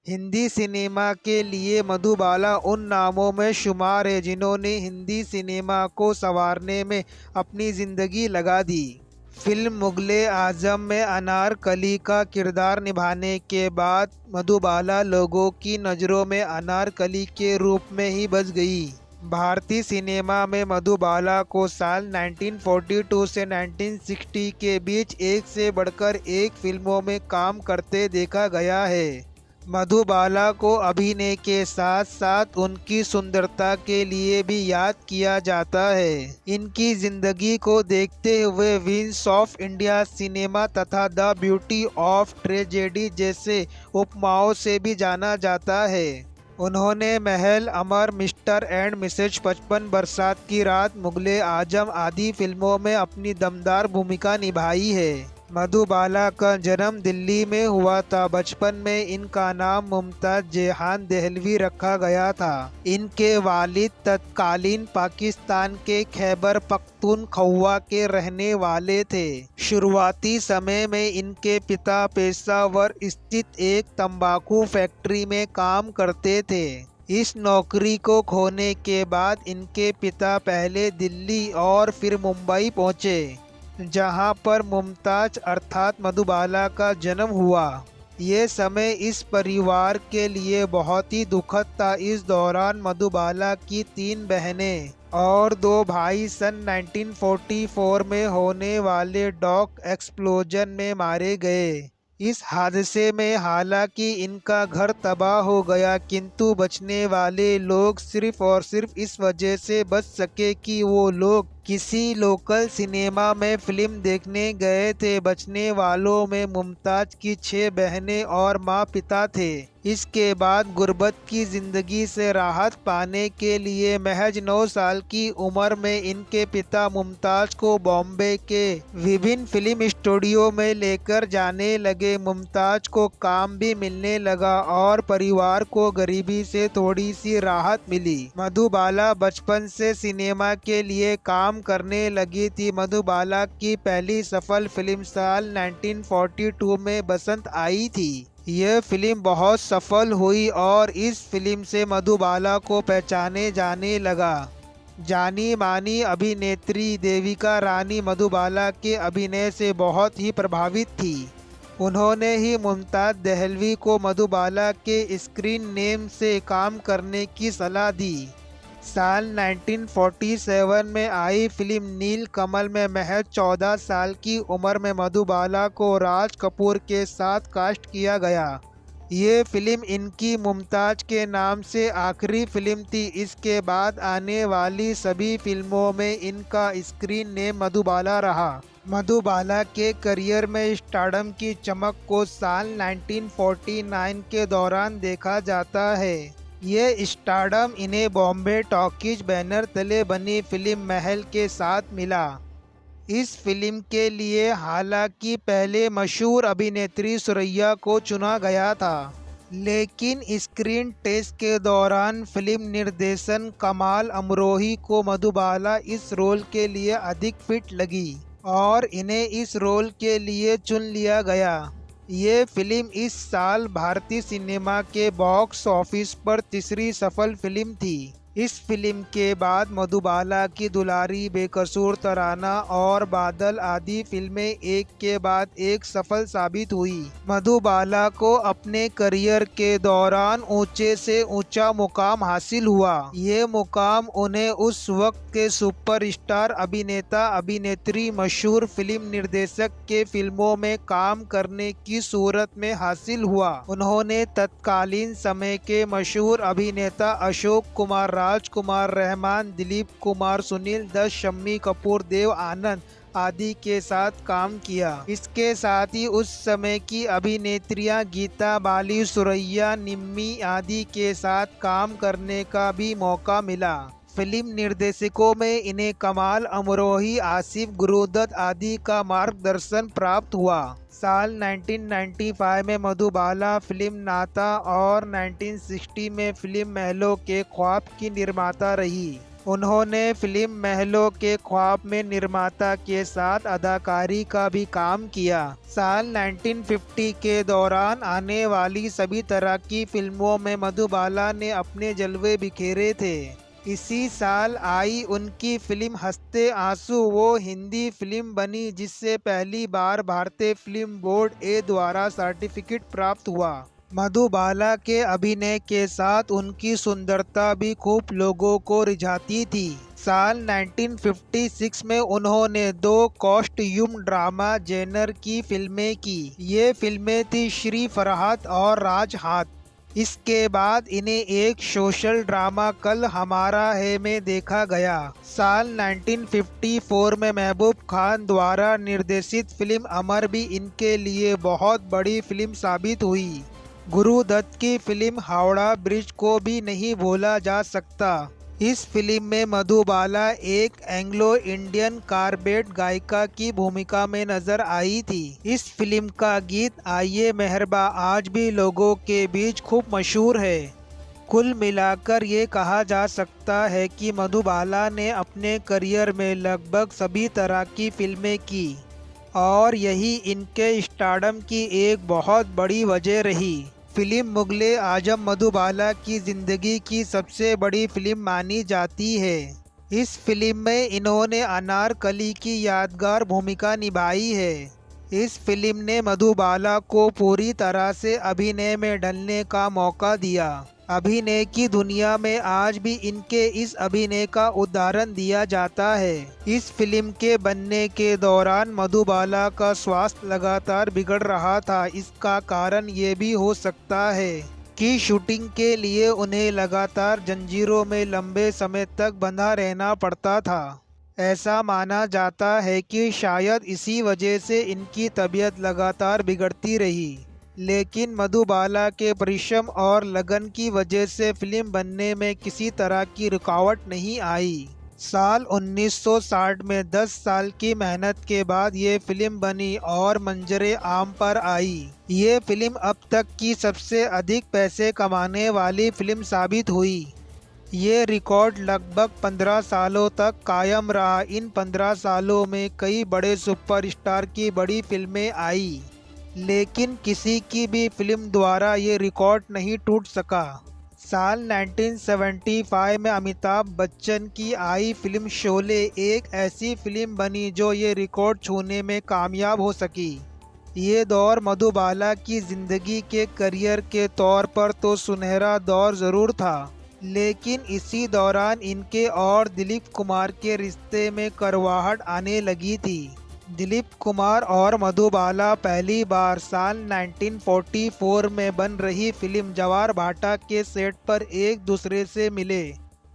Hindi cinema के लिए मधुबाला उन नामों में शुमार है जिन्होंने हिंदी सिनेमा को संवारने में अपनी ज़िंदगी लगा दी। फिल्म मुगले आजम में अनारकली का किरदार निभाने के बाद मधुबाला लोगों की नज़रों में अनारकली के रूप में ही बस गई। भारतीय सिनेमा में मधुबाला को साल 1942 से 1960 के बीच एक से बढ़कर एक फिल्मों में काम करते देखा गया है। मधुबाला को अभिनय के साथ साथ उनकी सुंदरता के लिए भी याद किया जाता है। इनकी जिंदगी को देखते हुए विंग्स ऑफ इंडिया सिनेमा तथा द ब्यूटी ऑफ ट्रेजेडी जैसे उपमाओं से भी जाना जाता है। उन्होंने महल, अमर, मिस्टर एंड मिसेज 55, बरसात की रात, मुगले आजम आदि फिल्मों में अपनी दमदार भूमिका निभाई है। मधुबाला का जन्म दिल्ली में हुआ था। बचपन में इनका नाम मुमताज जेहान देहलवी रखा गया था। इनके वालिद तत्कालीन पाकिस्तान के खैबर पख्तूनख्वा के रहने वाले थे। शुरुआती समय में इनके पिता पेशावर स्थित एक तंबाकू फैक्ट्री में काम करते थे। इस नौकरी को खोने के बाद इनके पिता पहले दिल्ली और फिर मुंबई पहुंचे, जहां पर मुमताज अर्थात मधुबाला का जन्म हुआ। ये समय इस परिवार के लिए बहुत ही दुखद था। इस दौरान मधुबाला की 3 बहनें और 2 भाई सन 1944 में होने वाले डॉक एक्सप्लोजन में मारे गए। इस हादसे में हालांकि इनका घर तबाह हो गया, किंतु बचने वाले लोग सिर्फ और सिर्फ इस वजह से बच सके कि वो लोग किसी लोकल सिनेमा में फिल्म देखने गए थे। बचने वालों में मुमताज की 6 बहनें और माँ पिता थे। इसके बाद गुर्बत की ज़िंदगी से राहत पाने के लिए महज 9 साल की उम्र में इनके पिता मुमताज को बॉम्बे के विभिन्न फिल्म स्टूडियो में लेकर जाने लगे। मुमताज को काम भी मिलने लगा और परिवार को गरीबी से थोड़ी सी राहत मिली। मधुबाला बचपन से सिनेमा के लिए काम करने लगी थी। मधुबाला की पहली सफल फिल्म साल 1942 में बसंत आई थी। यह फिल्म बहुत सफल हुई और इस फिल्म से मधुबाला को पहचाने जाने लगा। जानी मानी अभिनेत्री देविका रानी मधुबाला के अभिनय से बहुत ही प्रभावित थी। उन्होंने ही मुमताज देहलवी को मधुबाला के स्क्रीन नेम से काम करने की सलाह दी। साल 1947 में आई फिल्म नील कमल में महज 14 साल की उम्र में मधुबाला को राज कपूर के साथ कास्ट किया गया। ये फिल्म इनकी मुमताज के नाम से आखिरी फिल्म थी। इसके बाद आने वाली सभी फिल्मों में इनका स्क्रीन नेम मधुबाला रहा। मधुबाला के करियर में स्टारडम की चमक को साल 1949 के दौरान देखा जाता है। ये स्टारडम इन्हें बॉम्बे टॉकीज बैनर तले बनी फिल्म महल के साथ मिला। इस फिल्म के लिए हालांकि पहले मशहूर अभिनेत्री सुरैया को चुना गया था, लेकिन स्क्रीन टेस्ट के दौरान फिल्म निर्देशन कमाल अमरोही को मधुबाला इस रोल के लिए अधिक फिट लगी और इन्हें इस रोल के लिए चुन लिया गया। ये फिल्म इस साल भारतीय सिनेमा के बॉक्स ऑफिस पर तीसरी सफल फिल्म थी। इस फिल्म के बाद मधुबाला की दुलारी, बेकसूर, तराना और बादल आदि फिल्में एक के बाद एक सफल साबित हुई। मधुबाला को अपने करियर के दौरान ऊंचे से ऊंचा मुकाम हासिल हुआ। ये मुकाम उन्हें उस वक्त के सुपरस्टार अभिनेता अभिनेत्री, मशहूर फिल्म निर्देशक के फिल्मों में काम करने की सूरत में हासिल हुआ। उन्होंने तत्कालीन समय के मशहूर अभिनेता अशोक कुमार, राजकुमार, रहमान, दिलीप कुमार, सुनील दत्त, शम्मी कपूर, देव आनंद आदि के साथ काम किया। इसके साथ ही उस समय की अभिनेत्रियां गीता बाली, सुरैया, निम्मी आदि के साथ काम करने का भी मौका मिला। फिल्म निर्देशकों में इन्हें कमाल अमरोही, आसिफ गुरुदत्त आदि का मार्गदर्शन प्राप्त हुआ। साल 1995 में मधुबाला फिल्म नाता और 1960 में फिल्म महलों के ख्वाब की निर्माता रही। उन्होंने फिल्म महलों के ख्वाब में निर्माता के साथ अदाकारी का भी काम किया। साल 1950 के दौरान आने वाली सभी तरह की फिल्मों में मधुबाला ने अपने जलवे बिखेरे थे। इसी साल आई उनकी फिल्म हंसते आंसू, वो हिंदी फिल्म बनी जिससे पहली बार भारतीय फिल्म बोर्ड ए द्वारा सर्टिफिकेट प्राप्त हुआ। मधुबाला के अभिनय के साथ उनकी सुंदरता भी खूब लोगों को रिझाती थी। साल 1956 में उन्होंने 2 कॉस्ट्यूम ड्रामा जेनर की फिल्में की। ये फिल्में थी श्री फरहाद और राजहात। इसके बाद इन्हें एक सोशल ड्रामा कल हमारा है में देखा गया। साल 1954 में महबूब खान द्वारा निर्देशित फिल्म अमर भी इनके लिए बहुत बड़ी फिल्म साबित हुई। गुरुदत्त की फिल्म हावड़ा ब्रिज को भी नहीं भूला जा सकता। इस फिल्म में मधुबाला एक एंग्लो इंडियन कारबेट गायिका की भूमिका में नजर आई थी। इस फिल्म का गीत आइए मेहरबा आज भी लोगों के बीच खूब मशहूर है। कुल मिलाकर ये कहा जा सकता है कि मधुबाला ने अपने करियर में लगभग सभी तरह की फिल्में की और यही इनके स्टारडम की एक बहुत बड़ी वजह रही। फिल्म मुगले आजम मधुबाला की ज़िंदगी की सबसे बड़ी फिल्म मानी जाती है। इस फिल्म में इन्होंने अनारकली की यादगार भूमिका निभाई है। इस फिल्म ने मधुबाला को पूरी तरह से अभिनय में ढलने का मौका दिया। अभिनय की दुनिया में आज भी इनके इस अभिनय का उदाहरण दिया जाता है। इस फिल्म के बनने के दौरान मधुबाला का स्वास्थ्य लगातार बिगड़ रहा था। इसका कारण ये भी हो सकता है कि शूटिंग के लिए उन्हें लगातार जंजीरों में लंबे समय तक बंधा रहना पड़ता था। ऐसा माना जाता है कि शायद इसी वजह से इनकी तबीयत लगातार बिगड़ती रही, लेकिन मधुबाला के परिश्रम और लगन की वजह से फिल्म बनने में किसी तरह की रुकावट नहीं आई। साल 1960 में 10 साल की मेहनत के बाद ये फिल्म बनी और मंजरे आम पर आई। ये फिल्म अब तक की सबसे अधिक पैसे कमाने वाली फिल्म साबित हुई। ये रिकॉर्ड लगभग 15 सालों तक कायम रहा। इन 15 सालों में कई बड़े सुपरस्टार की बड़ी फिल्में आई, लेकिन किसी की भी फिल्म द्वारा ये रिकॉर्ड नहीं टूट सका। साल 1975 में अमिताभ बच्चन की आई फिल्म शोले एक ऐसी फिल्म बनी जो ये रिकॉर्ड छूने में कामयाब हो सकी। ये दौर मधुबाला की ज़िंदगी के करियर के तौर पर तो सुनहरा दौर ज़रूर था, लेकिन इसी दौरान इनके और दिलीप कुमार के रिश्ते में कड़वाहट आने लगी थी। दिलीप कुमार और मधुबाला पहली बार साल 1944 में बन रही फिल्म जवार भाटा के सेट पर एक दूसरे से मिले।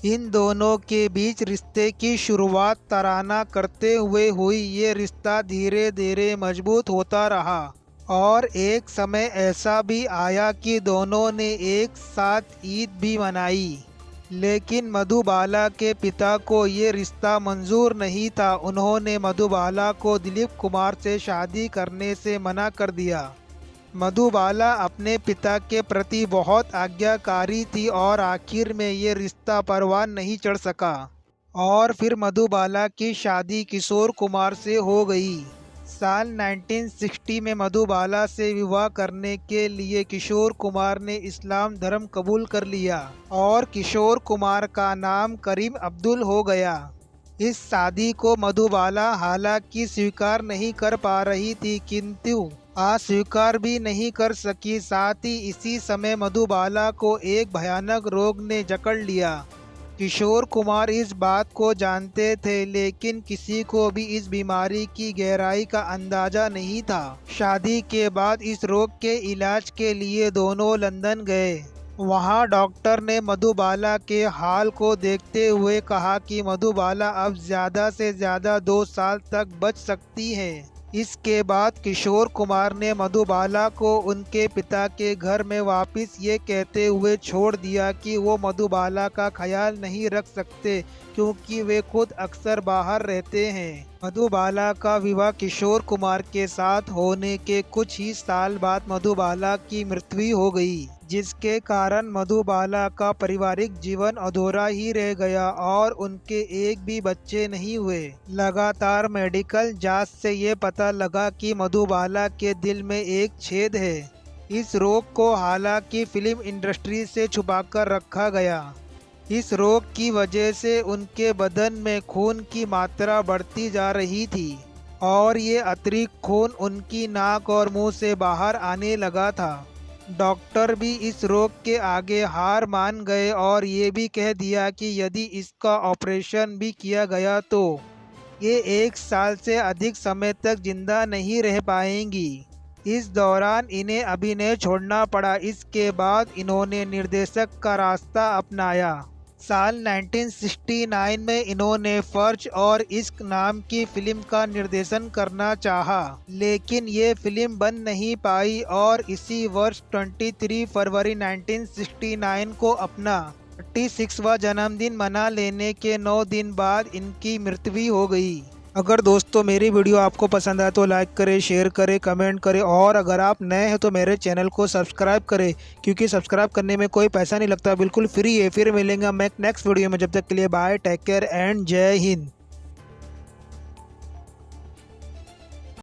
इन दोनों के बीच रिश्ते की शुरुआत तराना करते हुए हुई। ये रिश्ता धीरे धीरे मजबूत होता रहा और एक समय ऐसा भी आया कि दोनों ने एक साथ ईद भी मनाई, लेकिन मधुबाला के पिता को ये रिश्ता मंजूर नहीं था। उन्होंने मधुबाला को दिलीप कुमार से शादी करने से मना कर दिया। मधुबाला अपने पिता के प्रति बहुत आज्ञाकारी थी और आखिर में ये रिश्ता परवान नहीं चढ़ सका और फिर मधुबाला की शादी किशोर कुमार से हो गई। साल 1960 में मधुबाला से विवाह करने के लिए किशोर कुमार ने इस्लाम धर्म कबूल कर लिया और किशोर कुमार का नाम करीम अब्दुल हो गया। इस शादी को मधुबाला हालांकि स्वीकार नहीं कर पा रही थी, किंतु अस्वीकार भी नहीं कर सकी। साथ ही इसी समय मधुबाला को एक भयानक रोग ने जकड़ लिया। किशोर कुमार इस बात को जानते थे, लेकिन किसी को भी इस बीमारी की गहराई का अंदाजा नहीं था। शादी के बाद इस रोग के इलाज के लिए दोनों लंदन गए। वहां डॉक्टर ने मधुबाला के हाल को देखते हुए कहा कि मधुबाला अब ज़्यादा से ज़्यादा 2 साल तक बच सकती है। इसके बाद किशोर कुमार ने मधुबाला को उनके पिता के घर में वापस ये कहते हुए छोड़ दिया कि वो मधुबाला का ख्याल नहीं रख सकते क्योंकि वे खुद अक्सर बाहर रहते हैं। मधुबाला का विवाह किशोर कुमार के साथ होने के कुछ ही साल बाद मधुबाला की मृत्यु हो गई। जिसके कारण मधुबाला का पारिवारिक जीवन अधूरा ही रह गया और उनके एक भी बच्चे नहीं हुए। लगातार मेडिकल जांच से ये पता लगा कि मधुबाला के दिल में एक छेद है। इस रोग को हालांकि फिल्म इंडस्ट्री से छुपाकर रखा गया। इस रोग की वजह से उनके बदन में खून की मात्रा बढ़ती जा रही थी और ये अतिरिक्त खून उनकी नाक और मुंह से बाहर आने लगा था। डॉक्टर भी इस रोग के आगे हार मान गए और ये भी कह दिया कि यदि इसका ऑपरेशन भी किया गया तो ये 1 साल से अधिक समय तक जिंदा नहीं रह पाएंगी। इस दौरान इन्हें अभिनय छोड़ना पड़ा। इसके बाद इन्होंने निर्देशक का रास्ता अपनाया। साल 1969 में इन्होंने फर्ज और इश्क नाम की फिल्म का निर्देशन करना चाहा, लेकिन ये फिल्म बन नहीं पाई और इसी वर्ष 23 फरवरी 1969 को अपना 36वां जन्मदिन मना लेने के 9 दिन बाद इनकी मृत्यु हो गई। अगर दोस्तों मेरी वीडियो आपको पसंद आए तो लाइक करें, शेयर करें, कमेंट करें और अगर आप नए हैं तो मेरे चैनल को सब्सक्राइब करें, क्योंकि सब्सक्राइब करने में कोई पैसा नहीं लगता, बिल्कुल फ्री है। फिर मिलेंगे मैं नेक्स्ट वीडियो में, जब तक के लिए बाय, टेक केयर एंड जय हिंद।